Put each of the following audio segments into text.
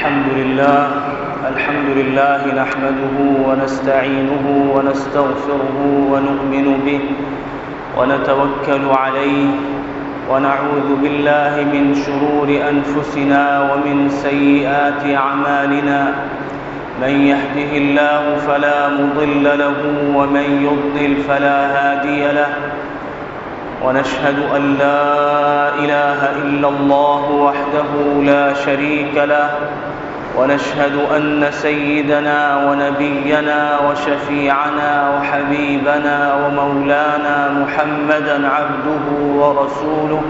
الحمد لله نحمده ونستعينه ونستغفره ونؤمن به ونتوكل عليه ونعوذ بالله من شرور أنفسنا ومن سيئات أعمالنا من يهده الله فلا مضل له ومن يضلل فلا هادي له ونشهد أن لا إله إلا الله وحده لا شريك له ونشهد أن سيدنا ونبينا وشفيعنا وحبيبنا ومولانا محمدا عبده ورسوله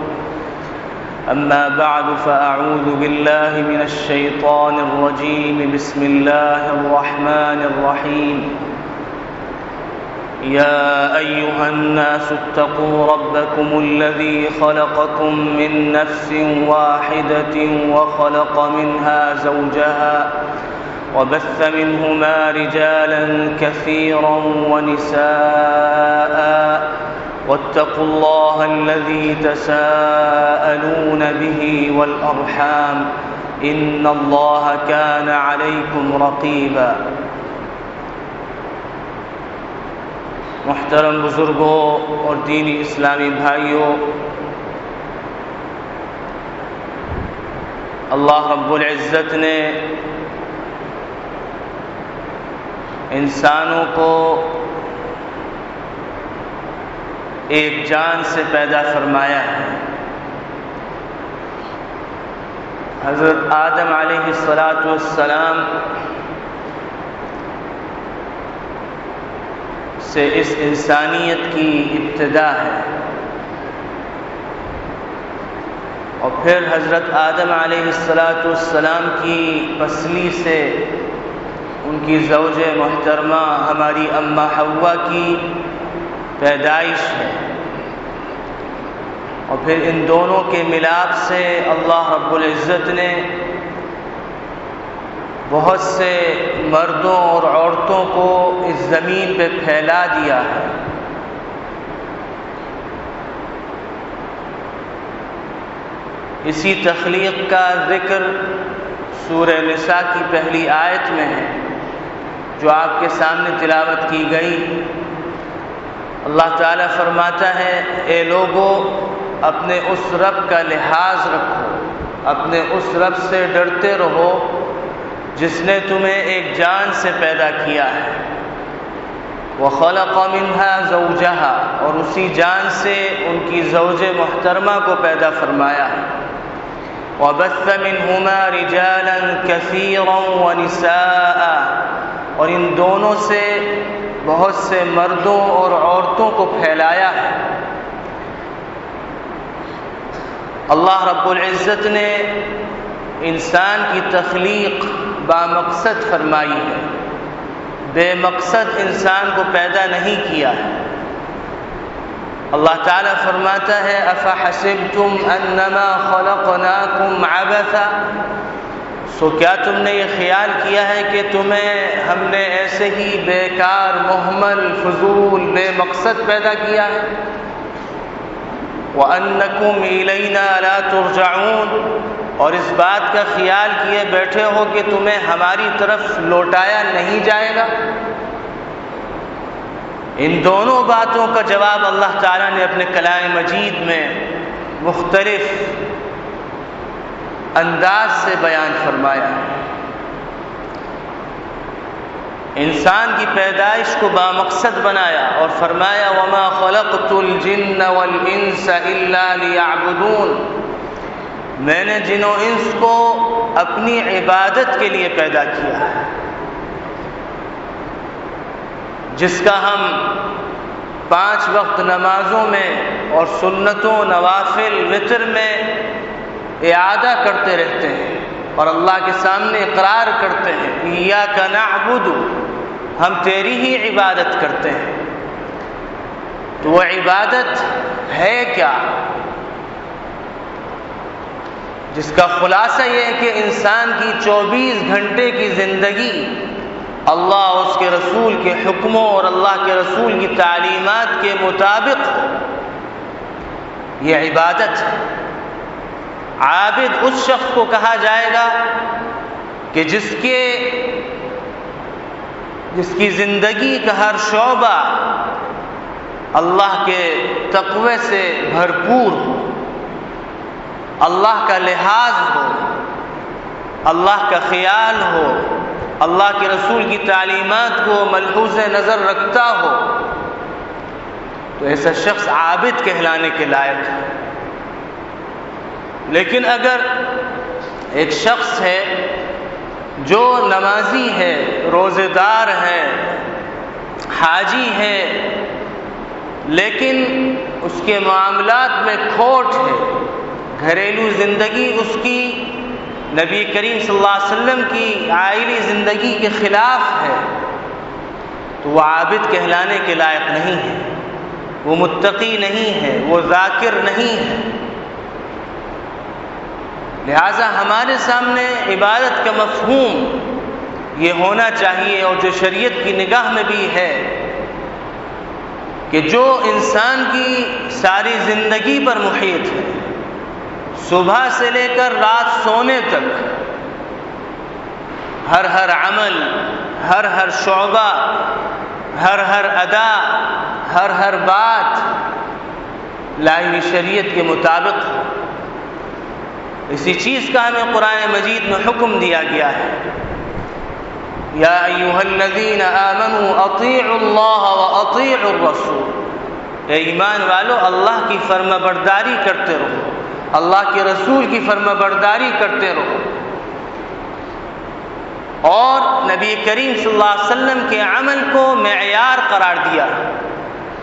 أما بعد فأعوذ بالله من الشيطان الرجيم بسم الله الرحمن الرحيم يا أيها الناس اتقوا ربكم الذي خلقكم من نفس واحدة وخلق منها زوجها وبث منهما رجالا كثيرا ونساء واتقوا الله الذي تساءلون به والأرحام إن الله كان عليكم رقيبا محترم بزرگوں اور دینی اسلامی بھائیوں، اللہ رب العزت نے انسانوں کو ایک جان سے پیدا فرمایا ہے۔ حضرت آدم علیہ السلام سے اس انسانیت کی ابتدا ہے، اور پھر حضرت آدم علیہ السلام کی پسلی سے ان کی زوج محترمہ ہماری اماں حوا کی پیدائش ہے، اور پھر ان دونوں کے ملاپ سے اللہ رب العزت نے بہت سے مردوں اور عورتوں کو اس زمین پہ پھیلا دیا ہے۔ اسی تخلیق کا ذکر سورہ نساء کی پہلی آیت میں ہے، جو آپ کے سامنے تلاوت کی گئی۔ اللہ تعالیٰ فرماتا ہے، اے لوگو، اپنے اس رب کا لحاظ رکھو، اپنے اس رب سے ڈرتے رہو جس نے تمہیں ایک جان سے پیدا کیا ہے، وَخَلَقَ مِنْهَا زَوْجَهَا، اور اسی جان سے ان کی زوج محترمہ کو پیدا فرمایا ہے، وَبَثَّ مِنْهُمَا رِجَالًا كَثِيرًا وَنِسَاءً، اور ان دونوں سے بہت سے مردوں اور عورتوں کو پھیلایا ہے۔ اللہ رب العزت نے انسان کی تخلیق بامقصد فرمائی ہے، بے مقصد انسان کو پیدا نہیں کیا ہے۔ اللہ تعالیٰ فرماتا ہے، أَفَحَسِبْتُمْ أَنَّمَا خَلَقْنَاكُمْ عَبَثًا، سو کیا تم نے یہ خیال کیا ہے کہ تمہیں ہم نے ایسے ہی بیکار، مہمل، فضول، بے مقصد پیدا کیا ہے؟ وَأَنَّكُمْ إِلَيْنَا لَا تُرْجَعُونَ، اور اس بات کا خیال کیے بیٹھے ہو کہ تمہیں ہماری طرف لوٹایا نہیں جائے گا۔ ان دونوں باتوں کا جواب اللہ تعالیٰ نے اپنے کلام مجید میں مختلف انداز سے بیان فرمایا۔ انسان کی پیدائش کو بامقصد بنایا اور فرمایا، وَمَا خَلَقْتُ الْجِنَّ وَالْإِنسَ إِلَّا لِيَعْبُدُونَ، میں نے جن و انس کو اپنی عبادت کے لیے پیدا کیا ہے، جس کا ہم 5 وقت نمازوں میں اور سنتوں، نوافل، وتر میں اعادہ کرتے رہتے ہیں اور اللہ کے سامنے اقرار کرتے ہیں، ایاک نعبد، ہم تیری ہی عبادت کرتے ہیں۔ تو وہ عبادت ہے کیا؟ جس کا خلاصہ یہ ہے کہ انسان کی 24 گھنٹے کی زندگی اللہ اور اس کے رسول کے حکموں اور اللہ کے رسول کی تعلیمات کے مطابق یہ عبادت ہے۔ عابد اس شخص کو کہا جائے گا کہ جس کی زندگی کا ہر شعبہ اللہ کے تقوی سے بھرپور ہو، اللہ کا لحاظ ہو، اللہ کا خیال ہو، اللہ کے رسول کی تعلیمات کو ملحوظ نظر رکھتا ہو، تو ایسا شخص عابد کہلانے کے لائق ہے۔ لیکن اگر ایک شخص ہے جو نمازی ہے، روزے دار ہے، حاجی ہے، لیکن اس کے معاملات میں کھوٹ ہے، گھریلو زندگی اس کی نبی کریم صلی اللہ علیہ وسلم کی عائلی زندگی کے خلاف ہے، تو وہ عابد کہلانے کے لائق نہیں ہے، وہ متقی نہیں ہے، وہ ذاکر نہیں ہے۔ لہذا ہمارے سامنے عبادت کا مفہوم یہ ہونا چاہیے، اور جو شریعت کی نگاہ میں بھی ہے، کہ جو انسان کی ساری زندگی پر محیط ہے، صبح سے لے کر رات سونے تک، ہر عمل، ہر شعبہ، ہر ادا، ہر بات الہی شریعت کے مطابق ہو۔ اسی چیز کا ہمیں قرآن مجید میں حکم دیا گیا ہے، یا ایھا الذین آمنوا اطیعوا اللہ واطیعوا الرسول، اے ایمان والو اللہ کی فرما برداری کرتے رہو، اللہ کے رسول کی فرما برداری کرتے رہو۔ اور نبی کریم صلی اللہ علیہ وسلم کے عمل کو معیار قرار دیا،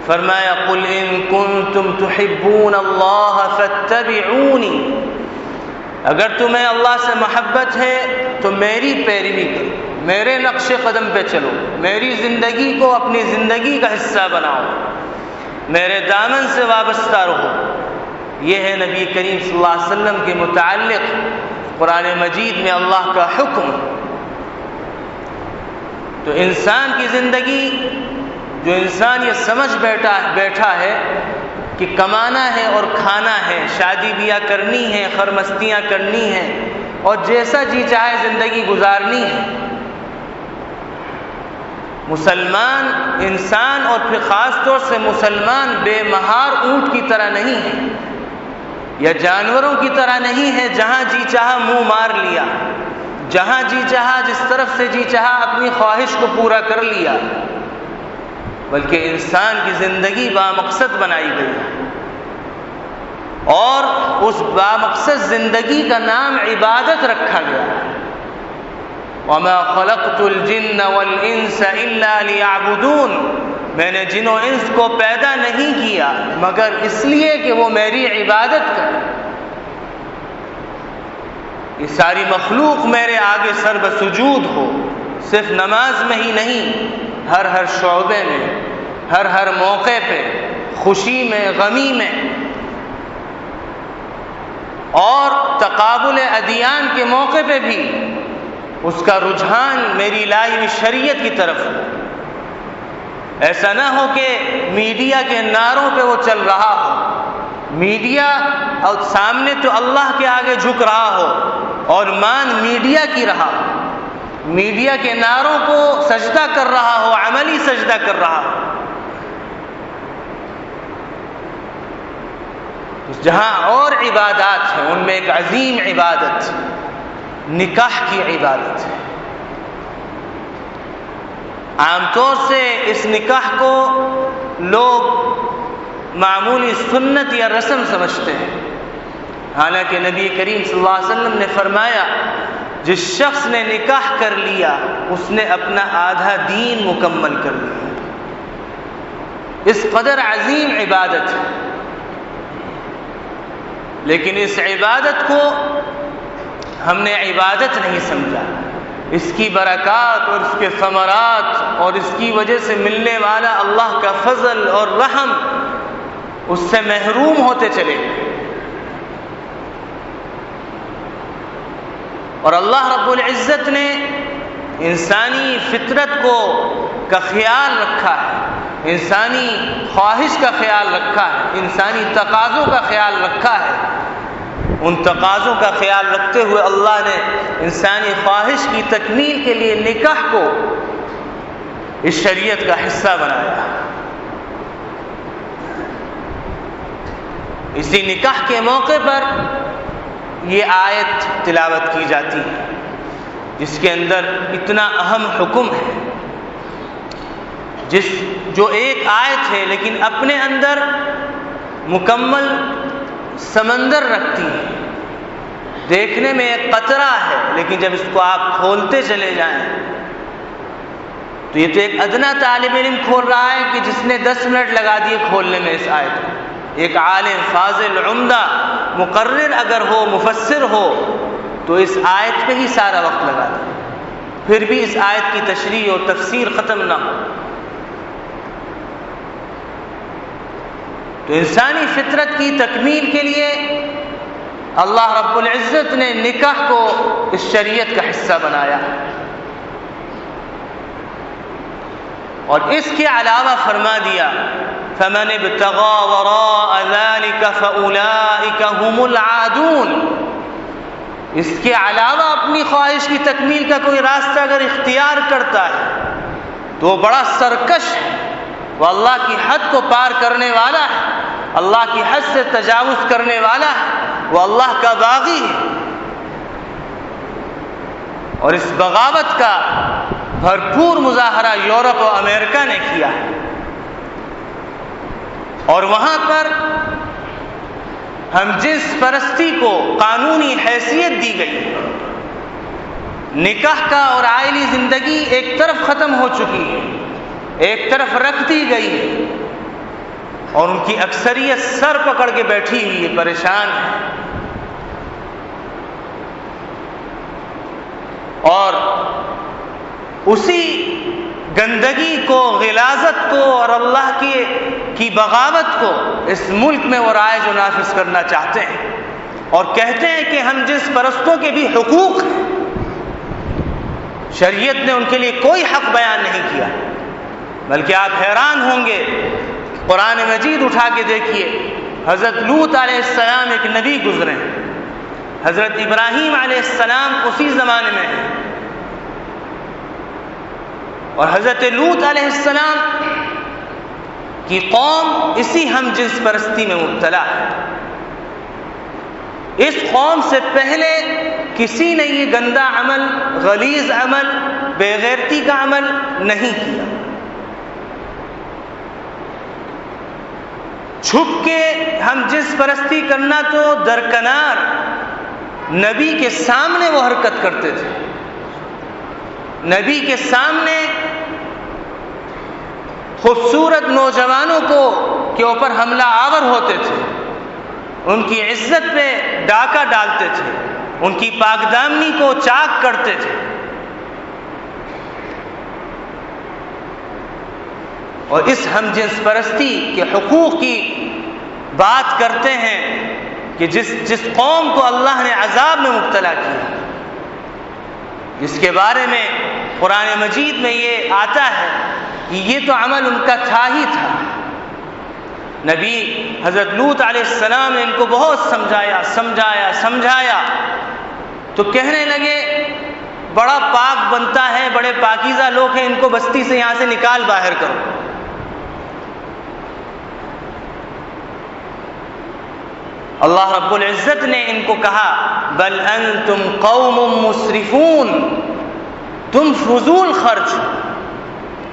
فرمایا قل ان کنتم تحبون اللہ فاتبعونی، اگر تمہیں اللہ سے محبت ہے تو میری پیروی کرو، میرے نقش قدم پہ چلو، میری زندگی کو اپنی زندگی کا حصہ بناؤ، میرے دامن سے وابستہ رہو۔ یہ ہے نبی کریم صلی اللہ علیہ وسلم کے متعلق قرآن مجید میں اللہ کا حکم۔ تو انسان کی زندگی، جو انسان یہ سمجھ بیٹھا ہے کہ کمانا ہے اور کھانا ہے، شادی بیاہ کرنی ہے، خرمستیاں کرنی ہیں، اور جیسا جی چاہے زندگی گزارنی ہے، مسلمان انسان اور پھر خاص طور سے مسلمان بے مہار اونٹ کی طرح نہیں ہے، یا جانوروں کی طرح نہیں ہے جہاں جی چاہا منہ مار لیا، جہاں جی چاہا جس طرف سے جی چاہا اپنی خواہش کو پورا کر لیا، بلکہ انسان کی زندگی بامقصد بنائی گئی ہے، اور اس بامقصد زندگی کا نام عبادت رکھا گیا ہے۔ وَمَا خَلَقْتُ الْجِنَّ وَالْإِنسَ إِلَّا لِيَعْبُدُونَ، میں نے جن و انس کو پیدا نہیں کیا مگر اس لیے کہ وہ میری عبادت کریں۔ یہ ساری مخلوق میرے آگے سر بسجود ہو، صرف نماز میں ہی نہیں، ہر شعبے میں، ہر موقع پہ، خوشی میں، غمی میں، اور تقابل ادیان کے موقع پہ بھی اس کا رجحان میری لائی ہوئی شریعت کی طرف ہو۔ ایسا نہ ہو کہ میڈیا کے نعروں پہ وہ چل رہا ہو، میڈیا اور سامنے تو اللہ کے آگے جھک رہا ہو اور مان میڈیا کی رہا ہو، میڈیا کے نعروں کو سجدہ کر رہا ہو، عملی سجدہ کر رہا ہو۔ جہاں اور عبادات ہیں ان میں ایک عظیم عبادت نکاح کی عبادت ہے۔ عام طور سے اس نکاح کو لوگ معمولی سنت یا رسم سمجھتے ہیں، حالانکہ نبی کریم صلی اللہ علیہ وسلم نے فرمایا جس شخص نے نکاح کر لیا اس نے اپنا آدھا دین مکمل کر لیا۔ اس قدر عظیم عبادت ہے، لیکن اس عبادت کو ہم نے عبادت نہیں سمجھا، اس کی برکات اور اس کے ثمرات اور اس کی وجہ سے ملنے والا اللہ کا فضل اور رحم، اس سے محروم ہوتے چلے گئے۔ اور اللہ رب العزت نے انسانی فطرت کا خیال رکھا ہے، انسانی خواہش کا خیال رکھا ہے، انسانی تقاضوں کا خیال رکھا ہے ان تقاضوں کا خیال رکھتے ہوئے اللہ نے انسانی خواہش کی تکمیل کے لیے نکاح کو اس شریعت کا حصہ بنایا۔ اسی نکاح کے موقع پر یہ آیت تلاوت کی جاتی ہے جس کے اندر اتنا اہم حکم ہے، جو ایک آیت ہے لیکن اپنے اندر مکمل سمندر رکھتی ہے۔ دیکھنے میں ایک قطرہ ہے لیکن جب اس کو آپ کھولتے چلے جائیں تو یہ تو ایک ادنا طالب علم کھول رہا ہے کہ جس نے 10 منٹ لگا دیے کھولنے میں اس آیت کو۔ ایک عالم فاضل عمدہ مقرر اگر ہو، مفسر ہو، تو اس آیت پہ ہی سارا وقت لگا دے، پھر بھی اس آیت کی تشریح اور تفسیر ختم نہ ہو۔ تو انسانی فطرت کی تکمیل کے لیے اللہ رب العزت نے نکاح کو اس شریعت کا حصہ بنایا، اور اس کے علاوہ فرما دیا فَمَنِ ابْتَغَى وَرَاءَ ذَلِكَ فَأُولَئِكَ هُمُ الْعَادُونَ۔ اس کے علاوہ اپنی خواہش کی تکمیل کا کوئی راستہ اگر اختیار کرتا ہے تو وہ بڑا سرکش ہے، وہ اللہ کی حد کو پار کرنے والا ہے، اللہ کی حد سے تجاوز کرنے والا ہے، وہ اللہ کا باغی ہے۔ اور اس بغاوت کا بھرپور مظاہرہ یورپ اور امریکہ نے کیا ہے، اور وہاں پر ہم جنس پرستی کو قانونی حیثیت دی گئی۔ نکاح کا اور عائلی زندگی ایک طرف ختم ہو چکی ہے، ایک طرف رکھ دی گئی ہے، اور ان کی اکثریت سر پکڑ کے بیٹھی ہوئی ہے، پریشان ہے۔ اور اسی گندگی کو، غلاظت کو اور اللہ کی بغاوت کو اس ملک میں وہ رائج و نافذ کرنا چاہتے ہیں، اور کہتے ہیں کہ ہم جنس پرستوں کے بھی حقوق ہیں۔ شریعت نے ان کے لیے کوئی حق بیان نہیں کیا، بلکہ آپ حیران ہوں گے، قرآن مجید اٹھا کے دیکھیے، حضرت لوط علیہ السلام ایک نبی گزرے ہیں، حضرت ابراہیم علیہ السلام اسی زمانے میں ہیں، اور حضرت لوط علیہ السلام کی قوم اسی ہم جنس پرستی میں مبتلا ہے۔ اس قوم سے پہلے کسی نے یہ گندا عمل، غلیظ عمل، بے غیرتی کا عمل نہیں کیا۔ چھپ کے ہم جنس پرستی کرنا تو درکنار، نبی کے سامنے وہ حرکت کرتے تھے، نبی کے سامنے خوبصورت نوجوانوں کے اوپر حملہ آور ہوتے تھے، ان کی عزت پہ ڈاکہ ڈالتے تھے، ان کی پاک دامنی کو چاک کرتے تھے، اور اس ہم جنس پرستی کے حقوق کی بات کرتے ہیں کہ جس قوم کو اللہ نے عذاب میں مبتلا کیا، جس کے بارے میں قرآن مجید میں یہ آتا ہے کہ یہ تو عمل ان کا تھا ہی تھا۔ نبی حضرت لوط علیہ السلام نے ان کو بہت سمجھایا تو کہنے لگے بڑا پاک بنتا ہے، بڑے پاکیزہ لوگ ہیں، ان کو بستی سے یہاں سے نکال باہر کرو۔ اللہ رب العزت نے ان کو کہا بل انتم قوم مسرفون، تم فضول خرچ۔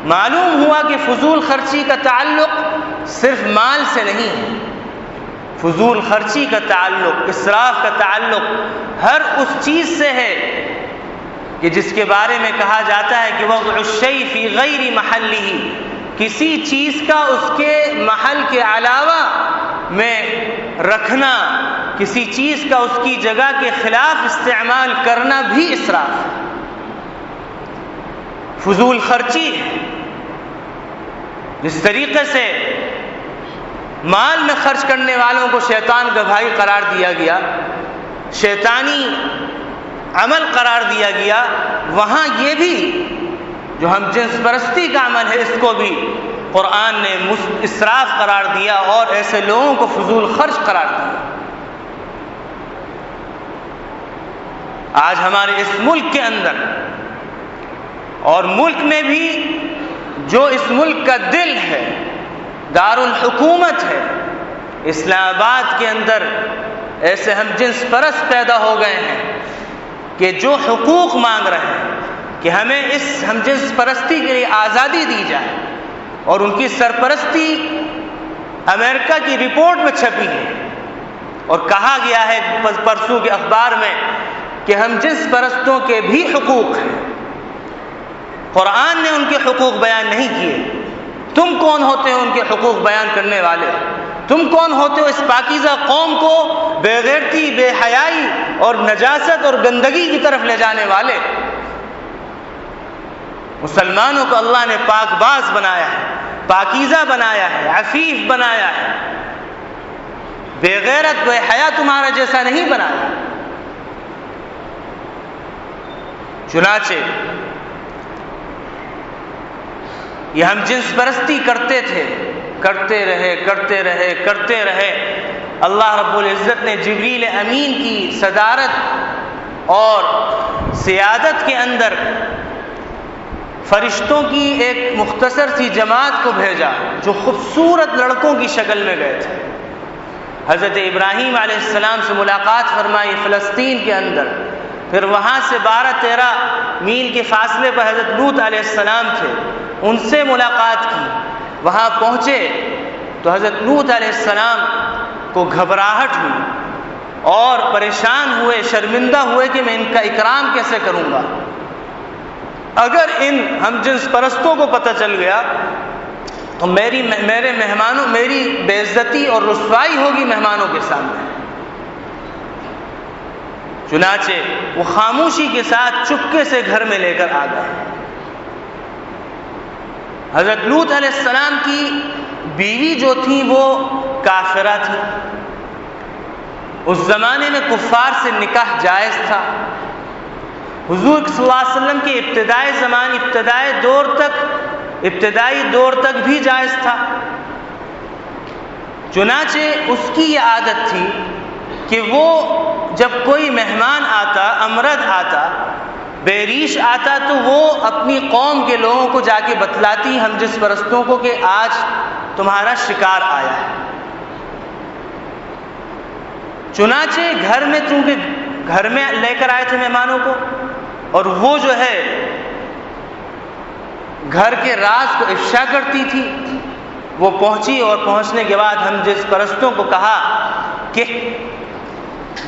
معلوم ہوا کہ فضول خرچی کا تعلق صرف مال سے نہیں ہے، فضول خرچی کا تعلق، اسراف کا تعلق ہر اس چیز سے ہے کہ جس کے بارے میں کہا جاتا ہے کہ وضع الشیء فی غیر محلہ، کسی چیز کا اس کے محل کے علاوہ میں رکھنا، کسی چیز کا اس کی جگہ کے خلاف استعمال کرنا بھی اسراف ہے، فضول خرچی ہے۔ جس طریقے سے مال میں خرچ کرنے والوں کو شیطان کا بھائی قرار دیا گیا، شیطانی عمل قرار دیا گیا، وہاں یہ بھی جو ہم جنس پرستی کا عمل ہے اس کو بھی قرآن نے اسراف قرار دیا اور ایسے لوگوں کو فضول خرچ قرار دیا۔ آج ہمارے اس ملک کے اندر اور ملک میں بھی جو اس ملک کا دل ہے، دارالحکومت ہے، اسلام آباد کے اندر ایسے ہم جنس پرست پیدا ہو گئے ہیں کہ جو حقوق مانگ رہے ہیں کہ ہمیں اس ہم جنس پرستی کے لیے آزادی دی جائے، اور ان کی سرپرستی امریکہ کی رپورٹ میں چھپی ہے، اور کہا گیا ہے پرسوں کے اخبار میں کہ ہم جنس پرستوں کے بھی حقوق ہیں۔ قرآن نے ان کے حقوق بیان نہیں کیے۔ تم کون ہوتے ہو ان کے حقوق بیان کرنے والے؟ تم کون ہوتے ہو اس پاکیزہ قوم کو بے غیرتی، بے حیائی اور نجاست اور گندگی کی طرف لے جانے والے؟ مسلمانوں کو اللہ نے پاک باز بنایا ہے، پاکیزہ بنایا ہے، عفیف بنایا ہے، بے غیرت بے حیا تمہارا جیسا نہیں بنایا۔ چنانچہ یہ ہم جنس پرستی کرتے تھے، کرتے رہے۔ اللہ رب العزت نے جبریل امین کی صدارت اور سیادت کے اندر فرشتوں کی ایک مختصر سی جماعت کو بھیجا جو خوبصورت لڑکوں کی شکل میں گئے تھے۔ حضرت ابراہیم علیہ السلام سے ملاقات فرمائی فلسطین کے اندر، پھر وہاں سے 12-13 میل کے فاصلے پر حضرت لوط علیہ السلام تھے، ان سے ملاقات کی۔ وہاں پہنچے تو حضرت لوط علیہ السلام کو گھبراہٹ ہوئی اور پریشان ہوئے، شرمندہ ہوئے کہ میں ان کا اکرام کیسے کروں گا۔ اگر ان ہم جنس پرستوں کو پتہ چل گیا تو میرے مہمانوں میری بے عزتی اور رسوائی ہوگی مہمانوں کے سامنے۔ چنانچہ وہ خاموشی کے ساتھ چپکے سے گھر میں لے کر آ گئے۔ حضرت لوط علیہ السلام کی بیوی جو تھی وہ کافرہ تھی۔ اس زمانے میں کفار سے نکاح جائز تھا۔ حضور صلی اللہ علیہ وسلم کے ابتدائی دور تک بھی جائز تھا۔ چنانچہ اس کی یہ عادت تھی کہ وہ جب کوئی مہمان آتا، امرد آتا، بے ریش آتا، تو وہ اپنی قوم کے لوگوں کو جا کے بتلاتی ہم جنس پرستوں کو کہ آج تمہارا شکار آیا ہے۔ چنانچہ چونکہ گھر میں لے کر آئے تھے مہمانوں کو، اور وہ جو ہے گھر کے راز کو افشا کرتی تھی، وہ پہنچی اور پہنچنے کے بعد ہم جنس پرستوں کو کہا کہ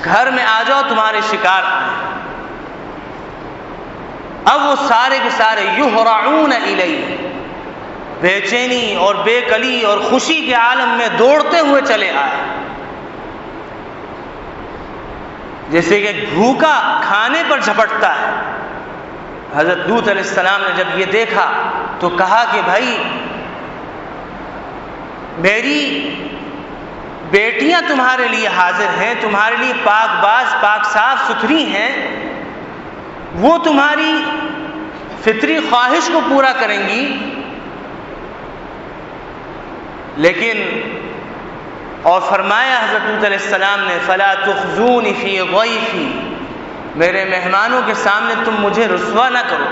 گھر میں آ جاؤ، تمہارے شکار آئے۔ اب وہ سارے کے سارے یہرعون الیہ، بے چینی اور بے کلی اور خوشی کے عالم میں دوڑتے ہوئے چلے آئے، جیسے کہ بھوکا کھانے پر جھپٹتا ہے۔ حضرت لوط علیہ السلام نے جب یہ دیکھا تو کہا کہ بھائی میری بیٹیاں تمہارے لیے حاضر ہیں، تمہارے لیے پاک باز، پاک صاف ستھری ہیں، وہ تمہاری فطری خواہش کو پورا کریں گی، لیکن اور فرمایا حضرت لوط علیہ السلام نے فلا تخزونی فی ضیفی، میرے مہمانوں کے سامنے تم مجھے رسوا نہ کرو،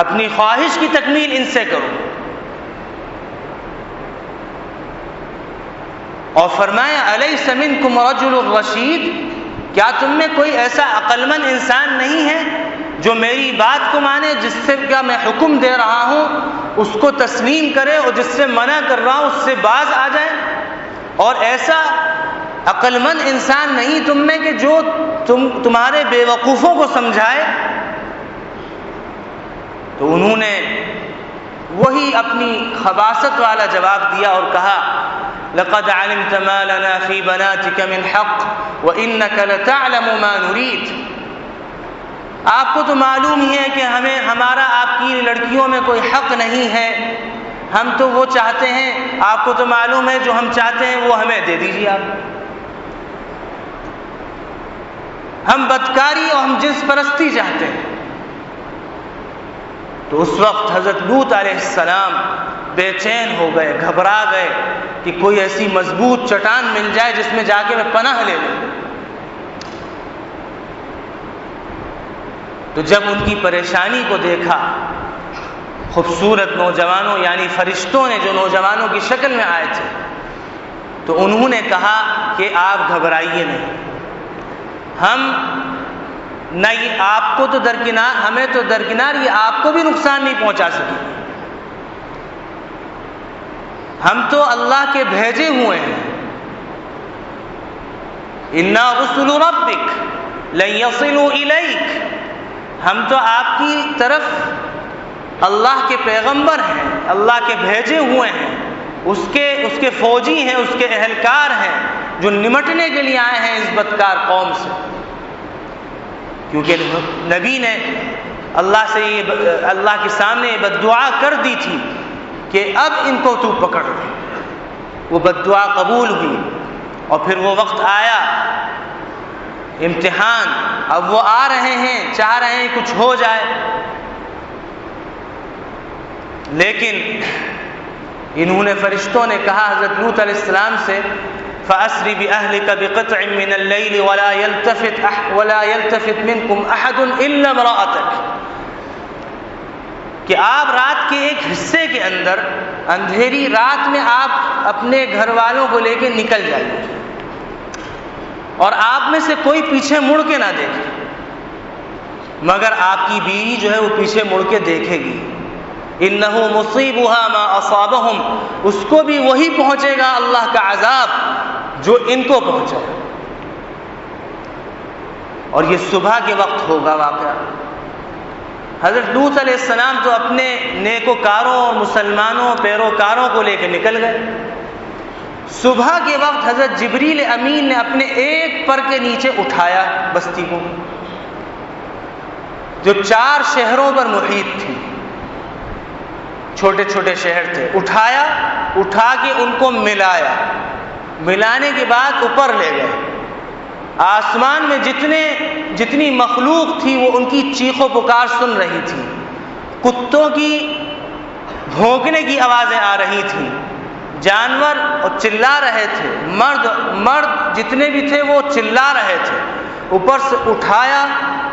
اپنی خواہش کی تکمیل ان سے کرو۔ اور فرمایا الیس منکم رجل رشید، کیا تم میں کوئی ایسا عقلمند انسان نہیں ہے جو میری بات کو مانے، جس سے کیا میں حکم دے رہا ہوں اس کو تسلیم کرے، اور جس سے منع کر رہا ہوں اس سے باز آ جائے؟ اور ایسا عقلمند انسان نہیں تم میں کہ جو تمہارے بے وقوفوں کو سمجھائے؟ تو انہوں نے وہی اپنی خباثت والا جواب دیا اور کہا لقد علمت ما لنا في بناتك من حق وانك لتعلم ما نريد، آپ کو تو معلوم ہی ہے کہ ہمارا آپ کی لڑکیوں میں کوئی حق نہیں ہے، ہم تو وہ چاہتے ہیں، آپ کو تو معلوم ہے جو ہم چاہتے ہیں وہ ہمیں دے دیجیے آپ، ہم بدکاری اور ہم جنس پرستی چاہتے ہیں۔ تو اس وقت حضرت لوط علیہ السلام بے چین ہو گئے، گھبرا گئے کہ کوئی ایسی مضبوط چٹان مل جائے جس میں جا کے میں پناہ لے لوں۔ تو جب ان کی پریشانی کو دیکھا، خوبصورت نوجوانوں یعنی فرشتوں نے جو نوجوانوں کی شکل میں آئے تھے، تو انہوں نے کہا کہ آپ گھبرائیے نہیں، ہم نہ یہ آپ کو تو درکنار، ہمیں تو درکنار، یہ آپ کو بھی نقصان نہیں پہنچا سکے، ہم تو اللہ کے بھیجے ہوئے ہیں، اِنَّا رُسُلُ رَبِّكَ لَن يَصِلُوا إِلَيْكَ، ہم تو آپ کی طرف اللہ کے پیغمبر ہیں، اللہ کے بھیجے ہوئے ہیں، اس کے فوجی ہیں، اس کے اہلکار ہیں جو نمٹنے کے لیے آئے ہیں اس بدکار قوم سے، کیونکہ نبی نے اللہ کے سامنے یہ بددعا کر دی تھی کہ اب ان کو تو پکڑ لے، وہ بددعا قبول ہوئی، اور پھر وہ وقت آیا امتحان، اب وہ آ رہے ہیں، چاہ رہے ہیں کچھ ہو جائے، لیکن انہوں نے فرشتوں نے کہا حضرت لوط علیہ السلام سے فَأَسْرِ بِأَهْلِكَ بِقِطْعٍ مِّنَ اللَّيْلِ وَلَا يَلْتَفِتْ مِنْكُمْ أَحَدٌ إِلَّا امْرَأَتَكَ، کہ آپ رات کے ایک حصے کے اندر اندھیری رات میں آپ اپنے گھر والوں کو لے کے نکل جائیے، اور آپ میں سے کوئی پیچھے مڑ کے نہ دیکھے، مگر آپ کی بیوی جو ہے وہ پیچھے مڑ کے دیکھے گی، إِنَّهُ مُصِيبُهَا مَا أَصَابَهُمْ، اس کو بھی وہی پہنچے گا اللہ کا عذاب جو ان کو پہنچا، اور یہ صبح کے وقت ہوگا واقعہ۔ حضرت لوط علیہ السلام تو اپنے نیکوکاروں اور مسلمانوں پیروکاروں کو لے کے نکل گئے، صبح کے وقت حضرت جبریل امین نے اپنے ایک پر کے نیچے اٹھایا بستی کو، جو 4 شہروں پر محیط تھی، چھوٹے چھوٹے شہر تھے، اٹھا کے ان کو ملانے کے بعد اوپر لے گئے، آسمان میں جتنی مخلوق تھی وہ ان کی چیخ و پکار سن رہی تھی، کتوں کی بھونکنے کی آوازیں آ رہی تھیں، جانور اور چلا رہے تھے، مرد جتنے بھی تھے وہ چلا رہے تھے، اوپر سے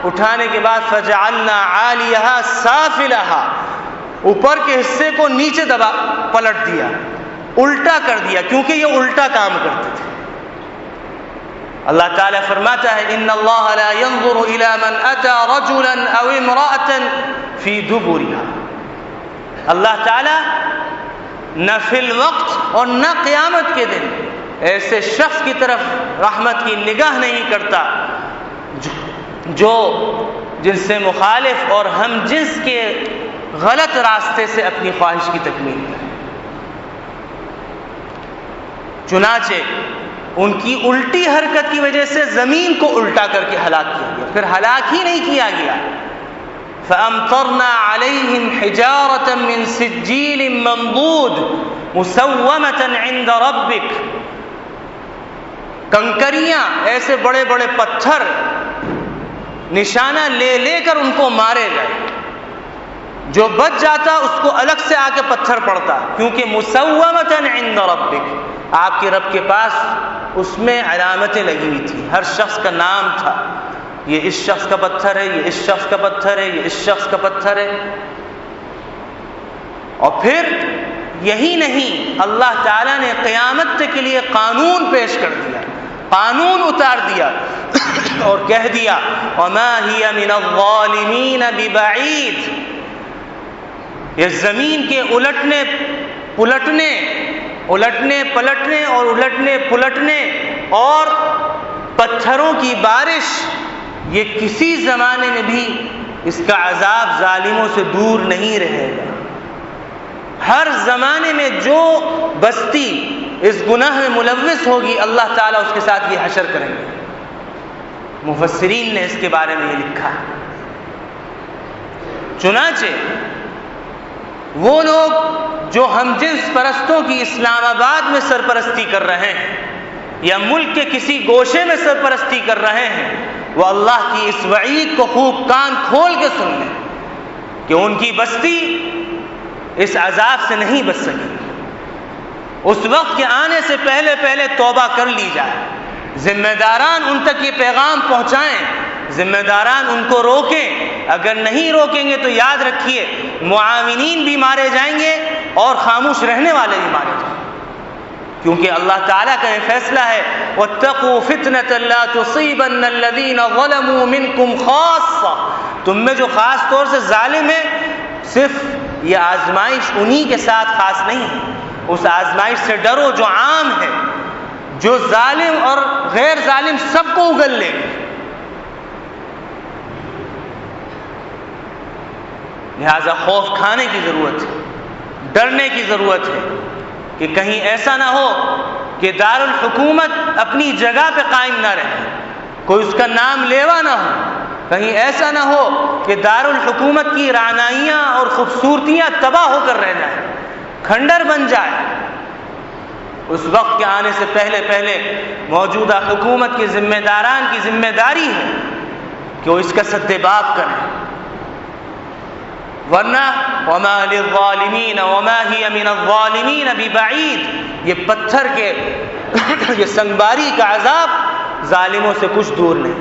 اٹھانے کے بعد فَجَعَلْنَا عَالِيَهَا سَافِلَهَا، اوپر کے حصے کو نیچے پلٹ دیا، الٹا کر دیا، کیونکہ یہ الٹا کام کرتے تھے۔ اللہ تعالیٰ فرماتا ہے إِنَّ اللَّهَ لَا يَنظُرُ إِلَى مَنْ أَتَى رَجُلًا أَوْ امْرَأَةً فِي دُبُرِهَا، اللہ تعالیٰ نہ فی الوقت اور نہ قیامت کے دن ایسے شخص کی طرف رحمت کی نگاہ نہیں کرتا جو جن سے مخالف اور ہم جنس کے غلط راستے سے اپنی خواہش کی تکمیل کرے۔ چنانچہ ان کی الٹی حرکت کی وجہ سے زمین کو الٹا کر کے ہلاک کیا گیا، پھر ہلاک ہی نہیں کیا گیا، فَأَمْطَرْنَا عَلَيْهِمْ حِجَارَةً مِّن سِجِّيلٍ مَّنضُودٍ مُّسَوَّمَةً عِندَ رَبِّكَ، کنکریاں، ایسے بڑے بڑے پتھر نشانہ لے کر ان کو مارے گئے، جو بچ جاتا اس کو الگ سے آ کے پتھر پڑتا، کیونکہ مسومۃ عند ربک، آپ کے رب کے پاس اس میں علامتیں لگی ہوئی تھی، ہر شخص کا نام تھا، یہ اس شخص کا پتھر ہے، یہ اس شخص کا پتھر ہے، یہ اس شخص کا پتھر ہے۔ اور پھر یہی نہیں، اللہ تعالیٰ نے قیامت کے لیے قانون پیش کر دیا، قانون اتار دیا اور کہہ دیا وما هي من الظالمین ببعید، یہ زمین کے الٹنے پلٹنے اور پتھروں کی بارش، یہ کسی زمانے میں بھی اس کا عذاب ظالموں سے دور نہیں رہے گا۔ ہر زمانے میں جو بستی اس گناہ میں ملوث ہوگی اللہ تعالیٰ اس کے ساتھ یہ حشر کریں گے۔ مفسرین نے اس کے بارے میں یہ لکھا ہے۔ چنانچہ وہ لوگ جو ہم جنس پرستوں کی اسلام آباد میں سرپرستی کر رہے ہیں یا ملک کے کسی گوشے میں سرپرستی کر رہے ہیں، وہ اللہ کی اس وعید کو خوب کان کھول کے سن لیں کہ ان کی بستی اس عذاب سے نہیں بچ سکے۔ اس وقت کے آنے سے پہلے توبہ کر لی جائے، ذمہ داران ان تک یہ پیغام پہنچائیں، ذمہ داران ان کو روکیں اگر نہیں روکیں گے تو یاد رکھیے معاونین بھی مارے جائیں گے اور خاموش رہنے والے بھی مارے جائیں گے، کیونکہ اللہ تعالیٰ کا یہ فیصلہ ہے وَاتَّقُوا فِتْنَةً لَا تُصِيبَنَّ الَّذِينَ ظَلَمُوا مِنْكُمْ خَاصَّةً، تم میں جو خاص طور سے ظالم ہے، صرف یہ آزمائش انہی کے ساتھ خاص نہیں ہے، اس آزمائش سے ڈرو جو عام ہے، جو ظالم اور غیر ظالم سب کو اگل لے گی۔ لہذا خوف کھانے کی ضرورت ہے، ڈرنے کی ضرورت ہے کہ کہیں ایسا نہ ہو کہ دارالحکومت اپنی جگہ پہ قائم نہ رہے، کوئی اس کا نام لیوا نہ ہو، کہیں ایسا نہ ہو کہ دارالحکومت کی رعنائیاں اور خوبصورتیاں تباہ ہو کر رہ جائیں، کھنڈر بن جائے۔ اس وقت کے آنے سے پہلے موجودہ حکومت کے ذمہ داران کی ذمہ داری ہے کہ وہ اس کا سدباب کریں، ورنہ وما للظالمین وما ہی من الظالمین ببعید، یہ پتھر کے یہ سنگباری کا عذاب ظالموں سے کچھ دور نہیں۔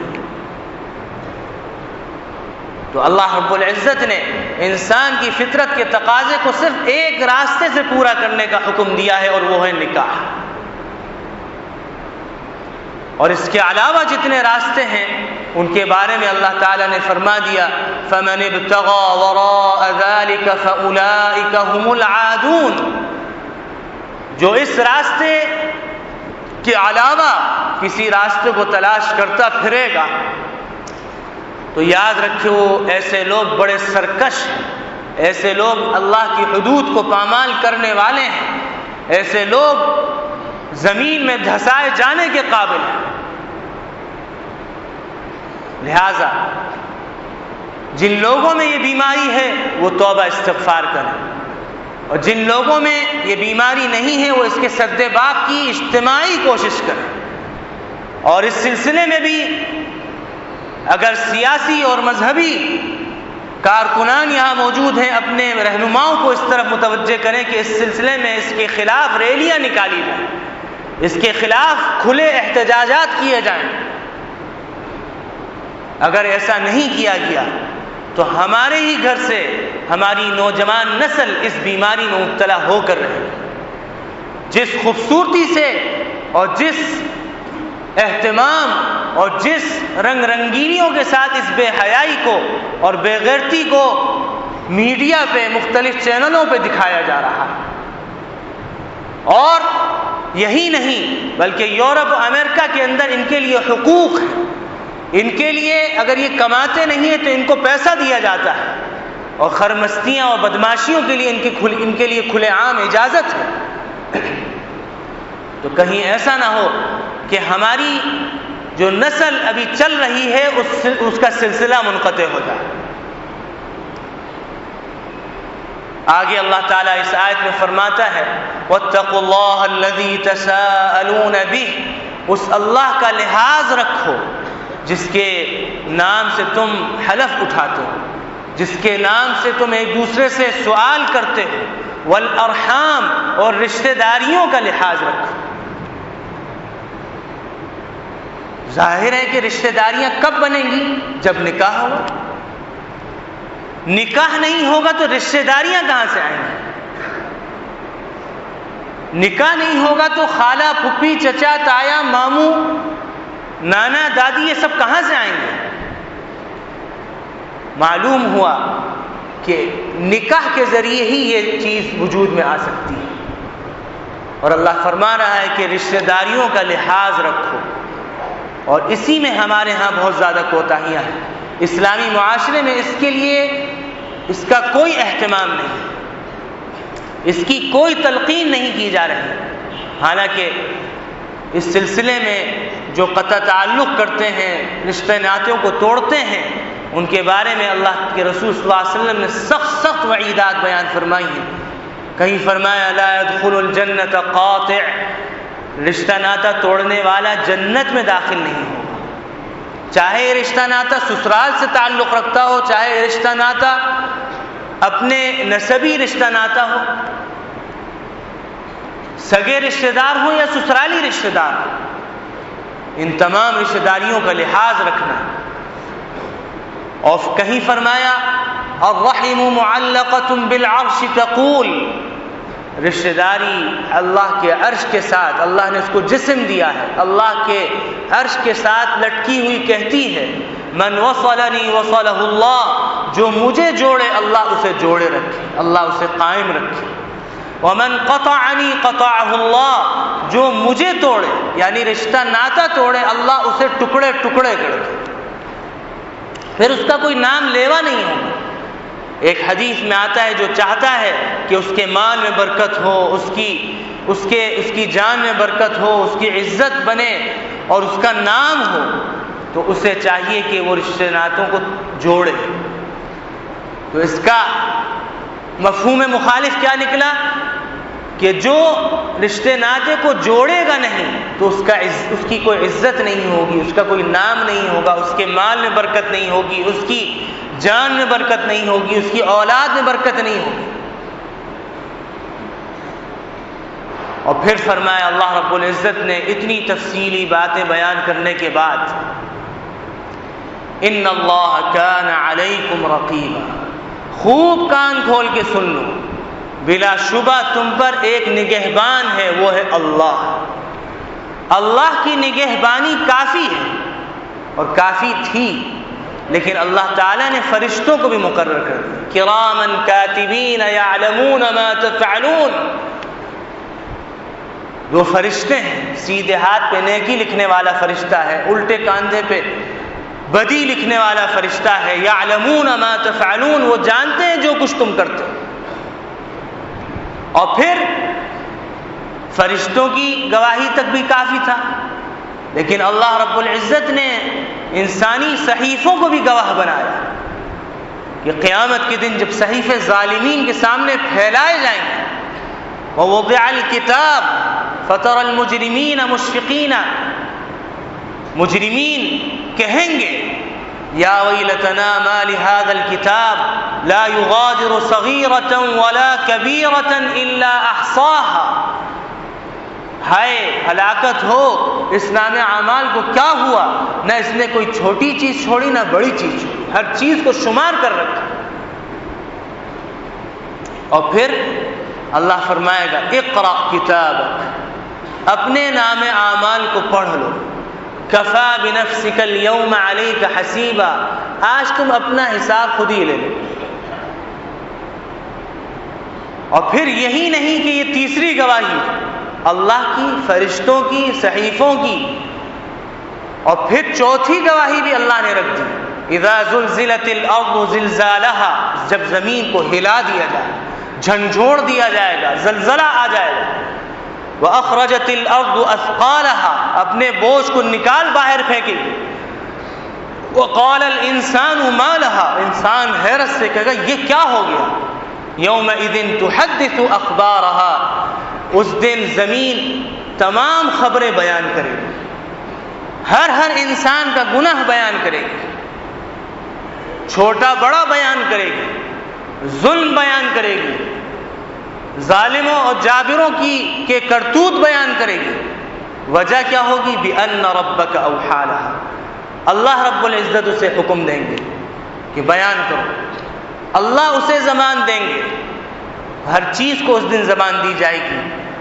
تو اللہ رب العزت نے انسان کی فطرت کے تقاضے کو صرف ایک راستے سے پورا کرنے کا حکم دیا ہے، اور وہ ہے نکاح، اور اس کے علاوہ جتنے راستے ہیں ان کے بارے میں اللہ تعالیٰ نے فرما دیا فَمَنِ ابْتَغَى وَرَاءَ ذَلِكَ فَأُولَئِكَ هُمُ الْعَادُونَ، جو اس راستے کے علاوہ کسی راستے کو تلاش کرتا پھرے گا تو یاد رکھے وہ ایسے لوگ بڑے سرکش ہیں، ایسے لوگ اللہ کی حدود کو پامال کرنے والے ہیں، ایسے لوگ زمین میں دھسائے جانے کے قابل ہیں۔ لہذا جن لوگوں میں یہ بیماری ہے وہ توبہ استغفار کریں، اور جن لوگوں میں یہ بیماری نہیں ہے وہ اس کے سدباب کی اجتماعی کوشش کریں۔ اور اس سلسلے میں بھی اگر سیاسی اور مذہبی کارکنان یہاں موجود ہیں، اپنے رہنماؤں کو اس طرف متوجہ کریں کہ اس سلسلے میں اس کے خلاف ریلیاں نکالی جائیں، اس کے خلاف کھلے احتجاجات کیے جائیں۔ اگر ایسا نہیں کیا گیا تو ہمارے ہی گھر سے ہماری نوجوان نسل اس بیماری میں مبتلا ہو کر رہے گی۔ جس خوبصورتی سے اور جس اہتمام اور جس رنگ رنگینیوں کے ساتھ اس بے حیائی کو اور بے غیرتی کو میڈیا پہ مختلف چینلوں پہ دکھایا جا رہا ہے، اور یہی نہیں بلکہ یورپ و امریکہ کے اندر ان کے لیے حقوق ہیں، ان کے لیے اگر یہ کماتے نہیں ہیں تو ان کو پیسہ دیا جاتا ہے، اور خرمستیاں اور بدماشیوں کے لیے ان کے لیے کھلے عام اجازت ہے۔ تو کہیں ایسا نہ ہو کہ ہماری جو نسل ابھی چل رہی ہے اس کا سلسلہ منقطع ہو جائے۔ آگے اللہ تعالیٰ اس آیت میں فرماتا ہے وَاتَّقُوا اللَّهَ الَّذِي تَسَاءَلُونَ بِهِ، اس اللہ کا لحاظ رکھو جس کے نام سے تم حلف اٹھاتے ہو، جس کے نام سے تم ایک دوسرے سے سوال کرتے ہو، والارحام، اور رشتہ داریوں کا لحاظ رکھو۔ ظاہر ہے کہ رشتہ داریاں کب بنیں گی؟ جب نکاح ہوگا۔ نکاح نہیں ہوگا تو رشتہ داریاں کہاں سے آئیں گی؟ نکاح نہیں ہوگا تو خالہ، پھپھی، چچا، تایا، ماموں، نانا، دادی، یہ سب کہاں سے آئیں گے؟ معلوم ہوا کہ نکاح کے ذریعے ہی یہ چیز وجود میں آ سکتی ہے، اور اللہ فرما رہا ہے کہ رشتہ داریوں کا لحاظ رکھو، اور اسی میں ہمارے ہاں بہت زیادہ کوتاہیاں ہیں۔ اسلامی معاشرے میں اس کے لیے اس کا کوئی اہتمام نہیں، اس کی کوئی تلقین نہیں کی جا رہی، حالانکہ اس سلسلے میں جو قطع تعلق کرتے ہیں، رشتہ ناتوں کو توڑتے ہیں، ان کے بارے میں اللہ کے رسول صلی اللہ علیہ وسلم نے سخت وعیدات بیان فرمائی ہیں۔ کہیں فرمایا لا يدخل الجنت قاطع، رشتہ ناتا توڑنے والا جنت میں داخل نہیں ہوگا، چاہے یہ رشتہ ناتا سسرال سے تعلق رکھتا ہو، چاہے یہ رشتہ ناتا اپنے نسبی رشتہ ناتا ہو، سگے رشتہ دار ہوں یا سسرالی رشتہ دار ہوں، ان تمام رشتہ داریوں کا لحاظ رکھنا۔ اور کہیں فرمایا الرحم معلقۃ بالعرش تقول، رشتہ داری اللہ کے عرش کے ساتھ، اللہ نے اس کو جسم دیا ہے، اللہ کے عرش کے ساتھ لٹکی ہوئی کہتی ہے من وصلنی وصلہ اللہ، جو مجھے جوڑے اللہ اسے جوڑے رکھے، اللہ اسے قائم رکھے، ومن قطعنی قطعہ اللہ، جو مجھے توڑے یعنی رشتہ ناتا توڑے اللہ اسے ٹکڑے ٹکڑے کر دے، پھر اس کا کوئی نام لیوا نہیں ہوگا۔ ایک حدیث میں آتا ہے جو چاہتا ہے کہ اس کے مال میں برکت ہو، اس کی جان میں برکت ہو، اس کی عزت بنے اور اس کا نام ہو، تو اسے چاہیے کہ وہ رشتہ ناتوں کو جوڑے۔ تو اس کا مفہوم مخالف کیا نکلا کہ جو رشتے ناتے کو جوڑے گا نہیں تو اس کی کوئی عزت نہیں ہوگی، اس کا کوئی نام نہیں ہوگا، اس کے مال میں برکت نہیں ہوگی، اس کی جان میں برکت نہیں ہوگی، اس کی اولاد میں برکت نہیں ہوگی۔ اور پھر فرمایا اللہ رب العزت نے اتنی تفصیلی باتیں بیان کرنے کے بعد ان اللہ کان علیکم رقیبا، خوب کان کھول کے سن لو، بلا شبہ تم پر ایک نگہبان ہے، وہ ہے اللہ۔ اللہ کی نگہبانی کافی ہے اور کافی تھی، لیکن اللہ تعالیٰ نے فرشتوں کو بھی مقرر کر دیا، کرامن کاتبین یعلمون ما تفعلون، وہ فرشتے ہیں، سیدھے ہاتھ پہ نیکی لکھنے والا فرشتہ ہے، الٹے کاندھے پہ بدی لکھنے والا فرشتہ ہے، یعلمون ما تفعلون، وہ جانتے ہیں جو کچھ تم کرتے ہو۔ اور پھر فرشتوں کی گواہی تک بھی کافی تھا، لیکن اللہ رب العزت نے انسانی صحیفوں کو بھی گواہ بنایا کہ قیامت کے دن جب صحیفے ظالمین کے سامنے پھیلائے جائیں گے، وَوُضِعَ الْكِتَابُ فَتَرَى الْمُجْرِمِينَ مُشْفِقِينَ، مجرمین کہیں گے یا ویلتنا ما لهذا الكتاب لا يغادر صغیرة ولا کبیرة الا احصاها، ہائے ہلاکت ہو اس نام اعمال کو، کیا ہوا، نہ اس نے کوئی چھوٹی چیز چھوڑی نہ بڑی چیز چھوڑی، ہر چیز کو شمار کر رکھا۔ اور پھر اللہ فرمائے گا اقرأ کتابک، اپنے نام اعمال کو پڑھ لو، کفا بنفسک اليوم علیک حسیبا، آج تم اپنا حساب خود ہی لے لو۔ اور پھر یہی نہیں کہ یہ تیسری گواہی اللہ کی، فرشتوں کی، صحیفوں کی، اور پھر چوتھی گواہی بھی اللہ نے رکھ دی، اذا زلزلت الارض زلزالها، جب زمین کو ہلا دیا جائے، جھنجھوڑ دیا جائے گا، زلزلہ آ جائے گا، وَأَخْرَجَتِ الْأَرْضُ أَثْقَالَهَا، اپنے بوجھ کو نکال باہر پھینکے گی، وَقَالَ الْإِنسَانُ مَا لَهَا، انسان حیرت سے کہے گا یہ کیا ہو گیا، يَوْمَئِذٍ تُحَدِّثُ أَخْبَارَهَا، اس دن زمین تمام خبریں بیان کرے گی، ہر انسان کا گناہ بیان کرے گی، چھوٹا بڑا بیان کرے گی، ظلم بیان کرے گی، ظالموں اور جابروں کے کرتوت بیان کرے گی۔ وجہ کیا ہوگی؟ بِأَنَّ رَبَّكَ أَوْحَىٰ لَهَا، اللہ رب العزت اسے حکم دیں گے کہ بیان کرو، اللہ اسے زبان دیں گے، ہر چیز کو اس دن زبان دی جائے گی۔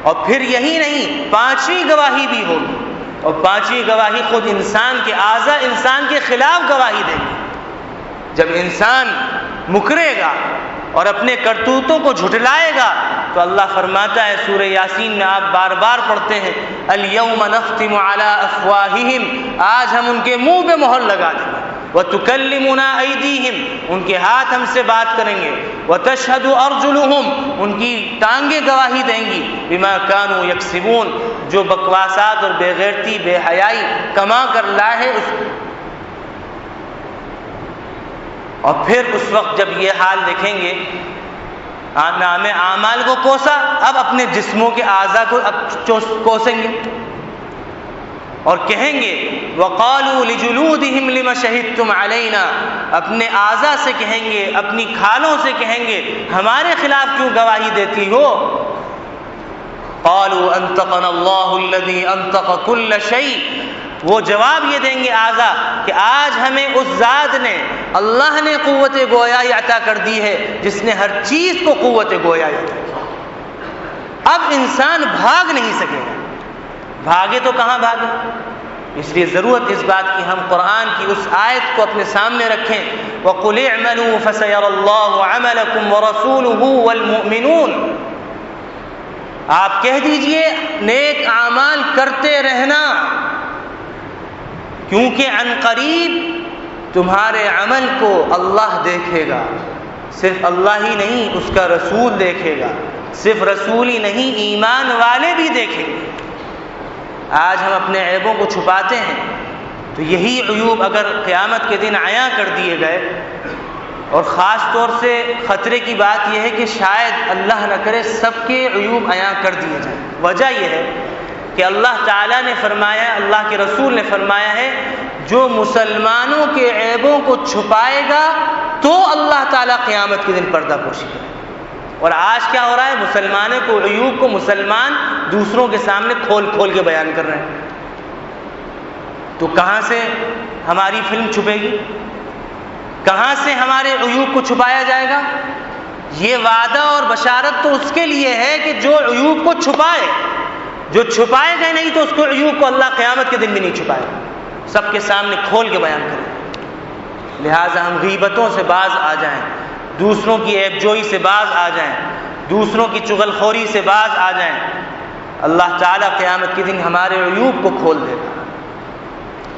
اور پھر یہی نہیں، پانچویں گواہی بھی ہوگی، اور پانچویں گواہی خود انسان کے اعضاء انسان کے خلاف گواہی دیں گے۔ جب انسان مکرے گا اور اپنے کرتوتوں کو جھٹلائے گا تو اللہ فرماتا ہے سورہ یاسین میں، آپ بار بار پڑھتے ہیں، اليوم نختم على افواہہم، آج ہم ان کے منہ پہ مہر لگا دیں گے، وتکلمنا ایدیہم، ان کے ہاتھ ہم سے بات کریں گے، وتشہد ارجلہم، ان کی ٹانگیں گواہی دیں گی، بما كانوا یکسبون، جو بکواسات اور بے غیرتی بے حیائی کما کر لائے اس۔ اور پھر اس وقت جب یہ حال دیکھیں گے، نام اعمال کو کوسا، اب اپنے جسموں کے اعضاء کو اب کوسیں گے اور کہیں گے وَقَالُوا لِجُلُودِهِمْ لِمَ شَهِدْتُمْ عَلَيْنَا، اپنے اعضاء سے کہیں گے، اپنی کھالوں سے کہیں گے ہمارے خلاف کیوں گواہی دیتی ہو؟ قَالُوا أَنطَقَنَا اللَّهُ الَّذِي أَنطَقَ كُلَّ شَيْءٍ، وہ جواب یہ دیں گے اعضا کہ آج ہمیں اس ذات نے، اللہ نے قوت گویائی عطا کر دی ہے جس نے ہر چیز کو قوت گویائی عطا کی۔ اب انسان بھاگ نہیں سکے گا، بھاگے تو کہاں بھاگے؟ اس لیے ضرورت اس بات کی ہم قرآن کی اس آیت کو اپنے سامنے رکھیں، وَقُلِ اعْمَلُوا فَسَيَرَى اللَّهُ عَمَلَكُمْ وَرَسُولُهُ وَالْمُؤْمِنُونَ۔ آپ کہہ دیجئے نیک اعمال کرتے رہنا، کیونکہ عن قریب تمہارے عمل کو اللہ دیکھے گا۔ صرف اللہ ہی نہیں، اس کا رسول دیکھے گا، صرف رسول ہی نہیں، ایمان والے بھی دیکھیں گے۔ آج ہم اپنے عیبوں کو چھپاتے ہیں، تو یہی عیوب اگر قیامت کے دن عیاں کر دیے گئے، اور خاص طور سے خطرے کی بات یہ ہے کہ شاید اللہ نہ کرے سب کے عیوب عیاں کر دیے جائیں۔ وجہ یہ ہے کہ اللہ تعالیٰ نے فرمایا، اللہ کے رسول نے فرمایا ہے، جو مسلمانوں کے عیبوں کو چھپائے گا تو اللہ تعالیٰ قیامت کے دن پردہ پوشی کرے۔ اور آج کیا ہو رہا ہے؟ مسلمانوں کو عیوب کو مسلمان دوسروں کے سامنے کھول کھول کے بیان کر رہے ہیں۔ تو کہاں سے ہماری فلم چھپے گی؟ کہاں سے ہمارے عیوب کو چھپایا جائے گا؟ یہ وعدہ اور بشارت تو اس کے لیے ہے کہ جو عیوب کو چھپائے، جو چھپائے گئے نہیں تو اس کو عیوب کو اللہ قیامت کے دن بھی نہیں چھپائے گا، سب کے سامنے کھول کے بیان کرے۔ لہٰذا ہم غیبتوں سے باز آ جائیں، دوسروں کی عیب جوئی سے باز آ جائیں، دوسروں کی چغل خوری سے باز آ جائیں۔ اللہ تعالیٰ قیامت کے دن ہمارے عیوب کو کھول دے گا۔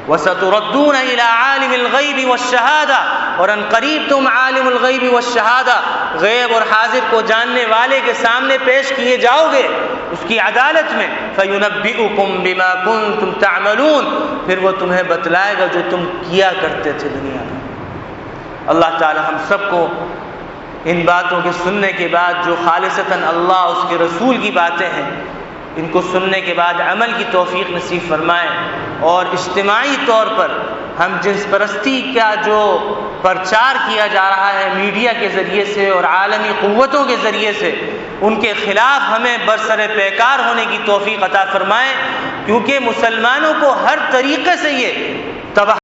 وَسَتُرَدُّونَ إِلَىٰ عَالِمِ الْغَيْبِ وَالشَّهَادَةِ، اور ان قریب تم عالم الغیب والشہادہ، غیب اور حاضر کو جاننے والے کے سامنے پیش کیے جاؤ گے اس کی عدالت میں۔ فَيُنَبِّئُكُم بِمَا كُنتُمْ تَعْمَلُونَ، پھر وہ تمہیں بتلائے گا جو تم کیا کرتے تھے دنیا میں۔ اللہ تعالی ہم سب کو ان باتوں کے سننے کے بعد جو خالصتاً اللہ اس کے رسول کی باتیں ہیں، ان کو سننے کے بعد عمل کی توفیق نصیب فرمائے، اور اجتماعی طور پر ہم جنس پرستی کا جو پرچار کیا جا رہا ہے میڈیا کے ذریعے سے اور عالمی قوتوں کے ذریعے سے، ان کے خلاف ہمیں برسر پیکار ہونے کی توفیق عطا فرمائے، کیونکہ مسلمانوں کو ہر طریقے سے یہ تباہ